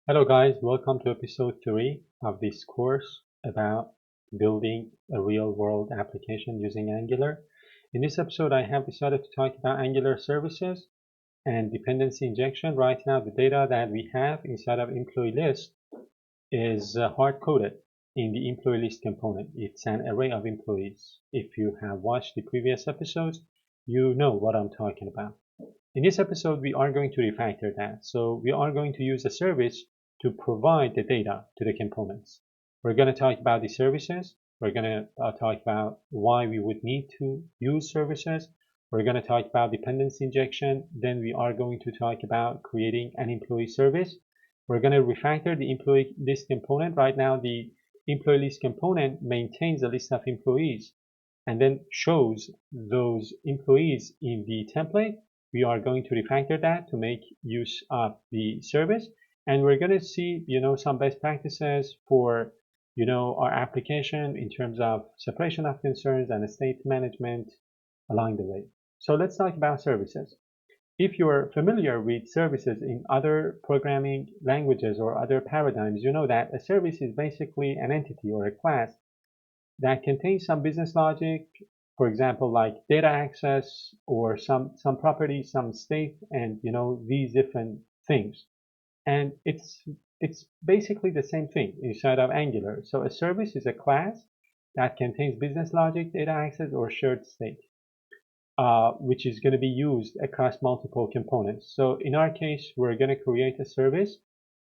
Hello guys, welcome to episode 3 of this course about building a real-world application using Angular. In this episode, I have decided to talk about Angular services and dependency injection. Right now, the data that we have inside of employee list is hard-coded in the employee list component. It's an array of employees. If you have watched the previous episodes, you know what I'm talking about. In this episode, we are going to refactor that. So we are going to use a service to provide the data to the components. We're going to talk about the services. We're going to talk about why we would need to use services. We're going to talk about dependency injection. Then we are going to talk about creating an employee service. We're going to refactor the employee list component. Right now, the employee list component maintains a list of employees and then shows those employees in the template. We are going to refactor that to make use of the service, and we're going to see some best practices for our application in terms of separation of concerns and state management along the way. So let's talk about services. If you're familiar with services in other programming languages or other paradigms, you know that a service is basically an entity or a class that contains some business logic, for example, like data access or some property, some state, and these different things. And it's basically the same thing inside of Angular. So a service is a class that contains business logic, data access, or shared state, which is going to be used across multiple components. So in our case, we're going to create a service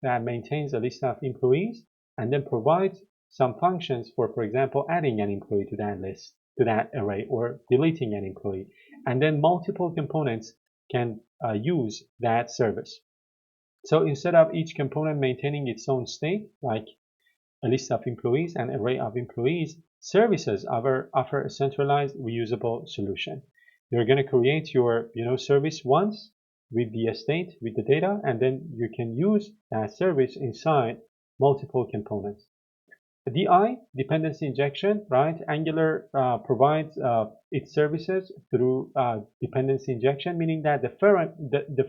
that maintains a list of employees and then provides some functions for example, adding an employee to that list, to that array, or deleting an employee. And then multiple components can use that service. So instead of each component maintaining its own state, like a list of employees and array of employees, services offer a centralized reusable solution. You're going to create your service once with the state, with the data, and then you can use that service inside multiple components. DI, dependency injection, right? Angular provides its services through dependency injection, meaning that the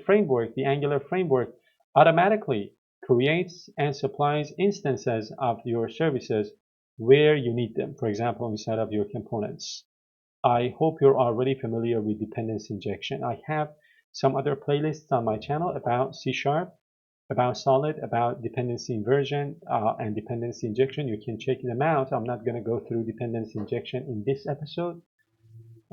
framework, the Angular framework, automatically creates and supplies instances of your services where you need them, for example, inside of your components. I hope you're already familiar with dependency injection. I have some other playlists on my channel about C#, about Solid, about dependency inversion and dependency injection. You can check them out. I'm not going to go through dependency injection in this episode.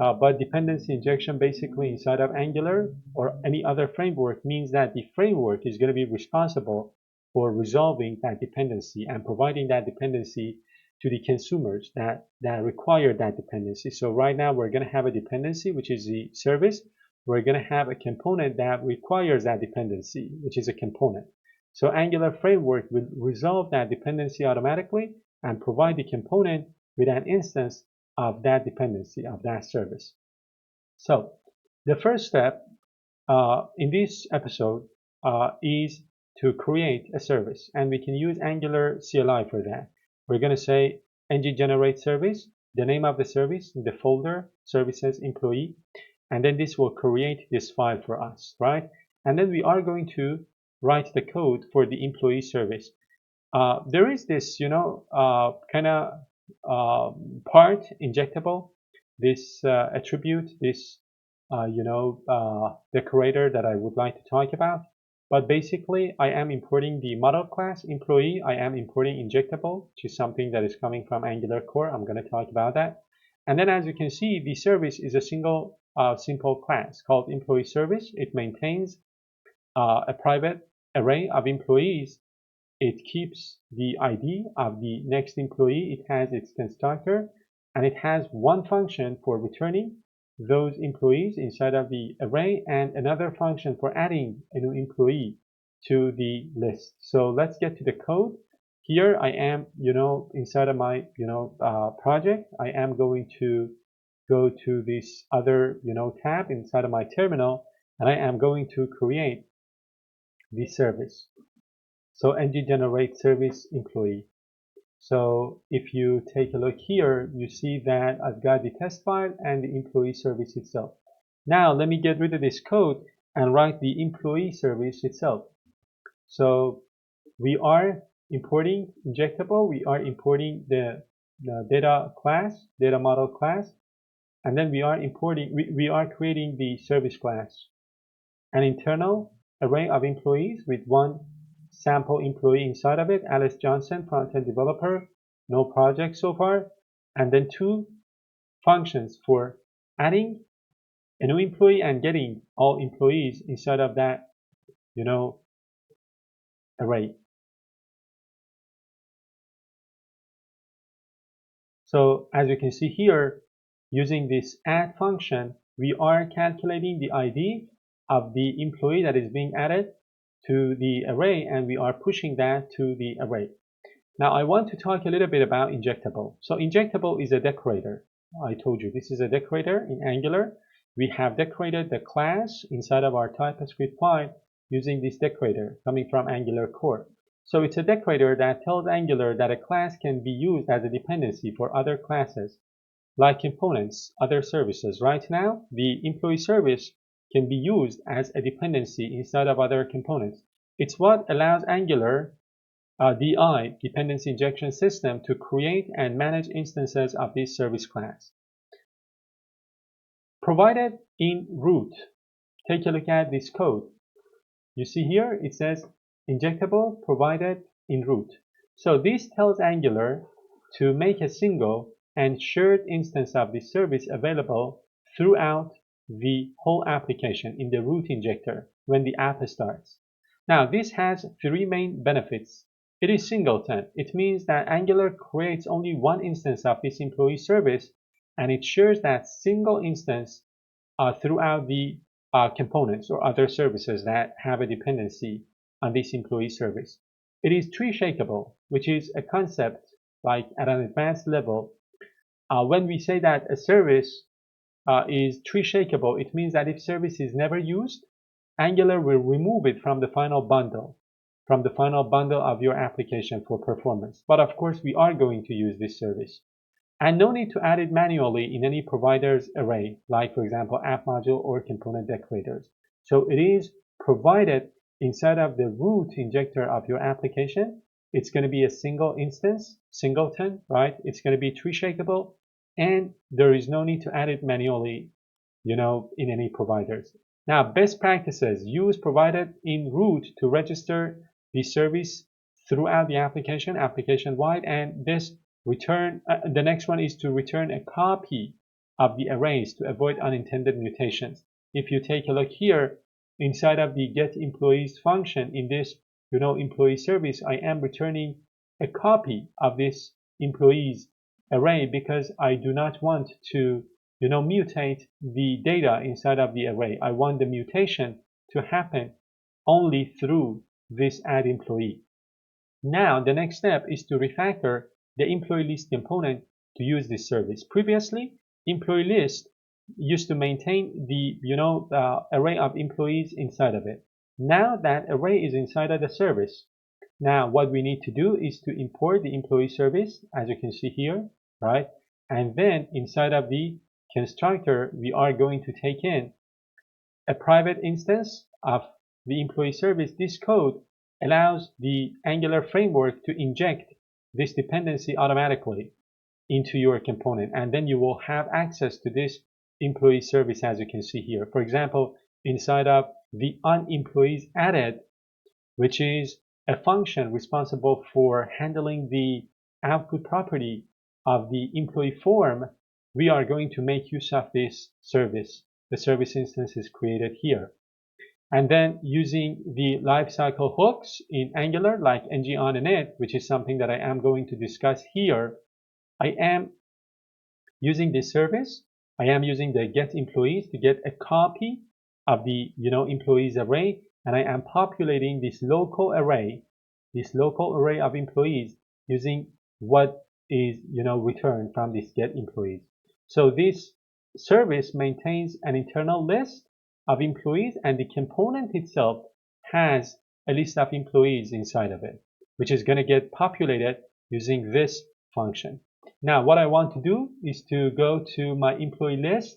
But dependency injection basically inside of Angular or any other framework means that the framework is going to be responsible for resolving that dependency and providing that dependency to the consumers that require that dependency. So right now we're going to have a dependency, which is the service. We're going to have a component that requires that dependency, which is a component. So Angular framework will resolve that dependency automatically and provide the component with an instance of that dependency, of that service. So the first step in this episode is to create a service, and we can use Angular CLI for that. We're going to say ng generate service, the name of the service, the folder, services employee, and then this will create this file for us, right? And then we are going to write the code for the employee service. There is this, kind of part injectable, this attribute, this decorator that I would like to talk about. But basically, I am importing the model class employee. I am importing injectable, which is something that is coming from Angular core. I'm going to talk about that. And then as you can see, the service is a single simple class called employee service. It maintains a private array of employees. It keeps the ID of the next employee. It has its constructor, and it has one function for returning those employees inside of the array and another function for adding a new employee to the list. So let's get to the code. Here I am, inside of my, project. I am going to go to this other, tab inside of my terminal, and I am going to create this service. So ng generate service employee. So if you take a look here, you see that I've got the test file and the employee service itself. Now let me get rid of this code and write the employee service itself. So we are importing injectable, we are importing the data class, data model class, and then we are importing, we are creating the service class, an internal array of employees with one sample employee inside of it, Alice Johnson, front-end developer, no project so far, and then two functions for adding a new employee and getting all employees inside of that, array. So as you can see here, using this add function, we are calculating the ID of the employee that is being added to the array, and we are pushing that to the array. Now I want to talk a little bit about injectable. So injectable is a decorator. I told you this is a decorator in Angular. We have decorated the class inside of our TypeScript file using this decorator coming from Angular core. So it's a decorator that tells Angular that a class can be used as a dependency for other classes, like components, other services. Right now, the employee service can be used as a dependency inside of other components. It's what allows Angular DI, dependency injection system, to create and manage instances of this service class. Provided in root. Take a look at this code. You see here, it says injectable provided in root. So this tells Angular to make a single and shared instance of this service available throughout the whole application in the root injector when the app starts. Now, this has three main benefits. It is singleton. It means that Angular creates only one instance of this employee service, and it shares that single instance throughout the components or other services that have a dependency on this employee service. It is tree shakeable, which is a concept like at an advanced level. When we say that a service is tree shakeable, it means that if service is never used, Angular will remove it from the final bundle of your application for performance. But of course, we are going to use this service. And no need to add it manually in any provider's array, like for example, app module or component decorators. So it is provided inside of the root injector of your application. It's going to be a single instance, singleton, right? It's going to be tree shakeable, and there is no need to add it manually, in any providers. Now, best practices: use provided in root to register the service throughout the application wide, and this return. The next one is to return a copy of the arrays to avoid unintended mutations. If you take a look here, inside of the get employees function in this, employee service, I am returning a copy of this employees array because I do not want to, mutate the data inside of the array. I want the mutation to happen only through this add employee. Now, the next step is to refactor the employee list component to use this service. Previously, employee list used to maintain the array of employees inside of it. Now that array is inside of the service. Now what we need to do is to import the employee service, as you can see here, right? And then inside of the constructor, we are going to take in a private instance of the employee service. This code allows the Angular framework to inject this dependency automatically into your component, and then you will have access to this employee service, as you can see here. For example, inside of the unemployees added, which is a function responsible for handling the output property of the employee form, we are going to make use of this service. The service instance is created here. And then using the lifecycle hooks in Angular, like ng-on init, which is something that I am going to discuss here, I am using this service. I am using the get employees to get a copy of the employees array, and I am populating this local array of employees using what is returned from this get employees. So this service maintains an internal list of employees, and the component itself has a list of employees inside of it, which is going to get populated using this function. Now, what I want to do is to go to my employee list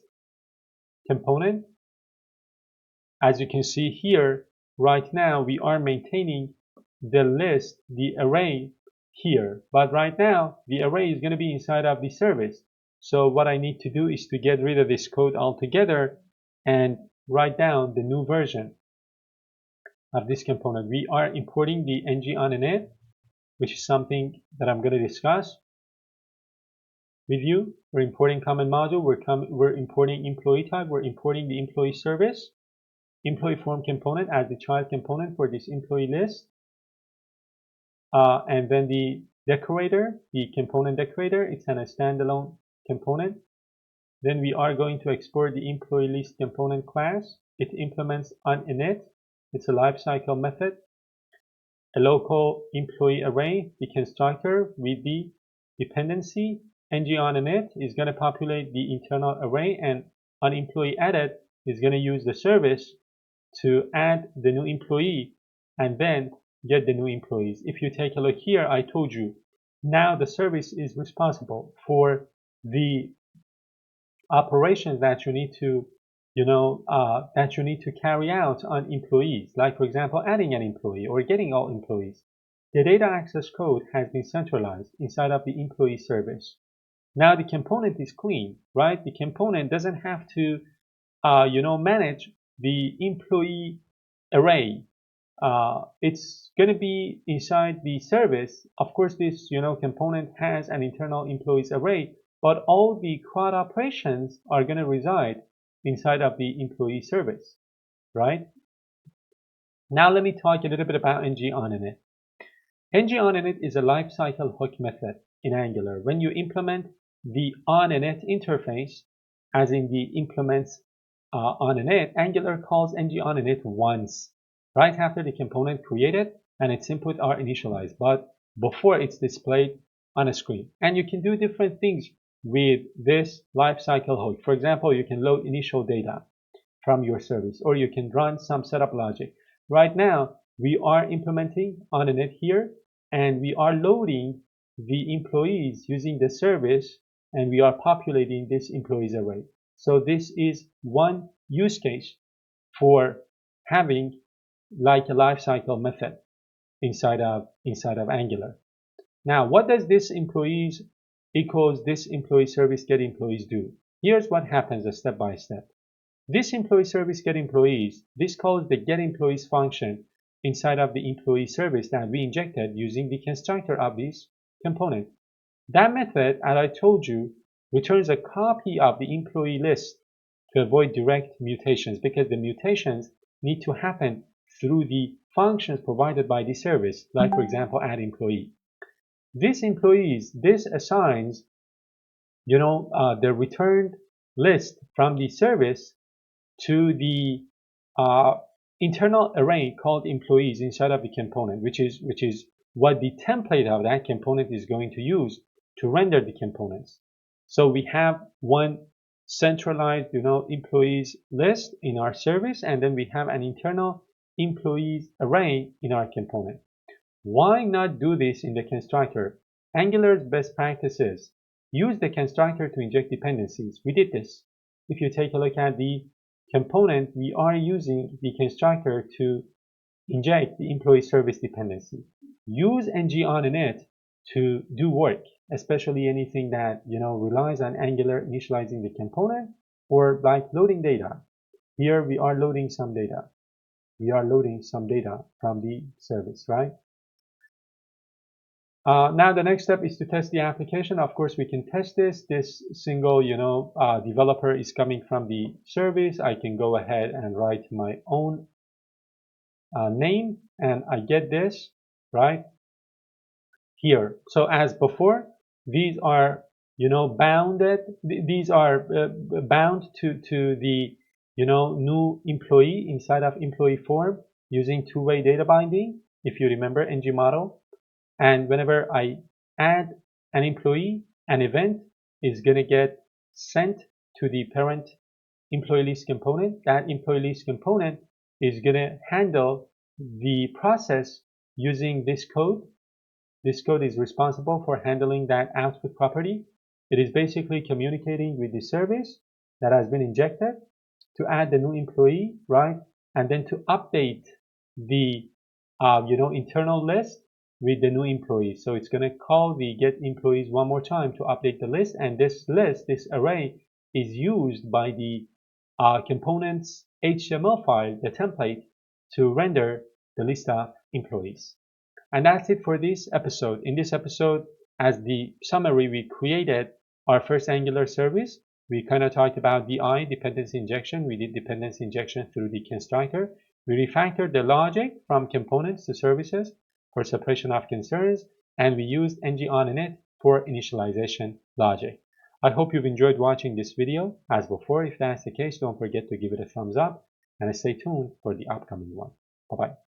component. As you can see here, right now we are maintaining the list, the array here. But right now, the array is going to be inside of the service. So what I need to do is to get rid of this code altogether and write down the new version of this component. We are importing the ng on init, which is something that I'm going to discuss with you. We're importing common module. We're importing employee type. We're importing the employee service, employee form component as the child component for this employee list. And then the decorator, the component decorator, it's a standalone component. Then we are going to export the employee list component class. It implements on init. It's a lifecycle method. A local employee array, the constructor with the dependency. ng on init is going to populate the internal array, and on employee added is going to use the service to add the new employee and then get the new employees. If you take a look here, I told you now the service is responsible for the operations that you need to carry out on employees, like for example adding an employee or getting all employees. The data access code has been centralized inside of the employee service. Now the component is clean, right? The component doesn't have to manage the employee array. It's going to be inside the service. Of course, this component has an internal employees array, but all the CRUD operations are going to reside inside of the employee service, right? Now let me talk a little bit about ng on init. ng on init is a lifecycle hook method in Angular. When you implement the on init interface, as in the implements on init, Angular calls ng on init once, right after the component created and its input are initialized, but before it's displayed on a screen. And you can do different things with this lifecycle hook. For example, you can load initial data from your service, or you can run some setup logic. Right now, we are implementing on init here, and we are loading the employees using the service, and we are populating this employees array. So this is one use case for having like a lifecycle method inside of Angular. Now, what does this employees equals this employee service get employees do? Here's what happens step by step. This employee service get employees, this calls the get employees function inside of the employee service that we injected using the constructor of this component. That method, as I told you, returns a copy of the employee list to avoid direct mutations, because the mutations need to happen through the functions provided by the service, like for example add employee. These employees, this assigns the returned list from the service to the internal array called employees inside of the component, which is what the template of that component is going to use to render the components. So we have one centralized employees list in our service, and then we have an internal employees array in our component. Why not do this in the constructor? Angular's best practices use the constructor to inject dependencies. We did this. If you take a look at the component, we are using the constructor to inject the employee service dependency. Use ng on init to do work, especially anything that relies on Angular initializing the component, or like loading data. Here we are loading some data. We are loading some data from the service, right? Now the next step is to test the application. Of course, we can test this. This single, developer is coming from the service. I can go ahead and write my own name, and I get this right here. So as before, these are bounded. These are bound to the new employee inside of employee form using two-way data binding. If you remember ng model. And whenever I add an employee, an event is going to get sent to the parent employee list component. That employee list component is going to handle the process using this code. This code is responsible for handling that output property. It is basically communicating with the service that has been injected to add the new employee, right? And then to update the internal list with the new employees. So it's going to call the get employees one more time to update the list, and this list, this array, is used by the components HTML file, the template, to render the list of employees. And that's it for this episode. In this episode, as the summary, we created our first Angular service. We kind of talked about DI, dependency injection. We did dependency injection through the constructor. We refactored the logic from components to services for separation of concerns, and we used ng-on-init for initialization logic. I hope you've enjoyed watching this video. As before, if that's the case, don't forget to give it a thumbs up and stay tuned for the upcoming one. Bye-bye.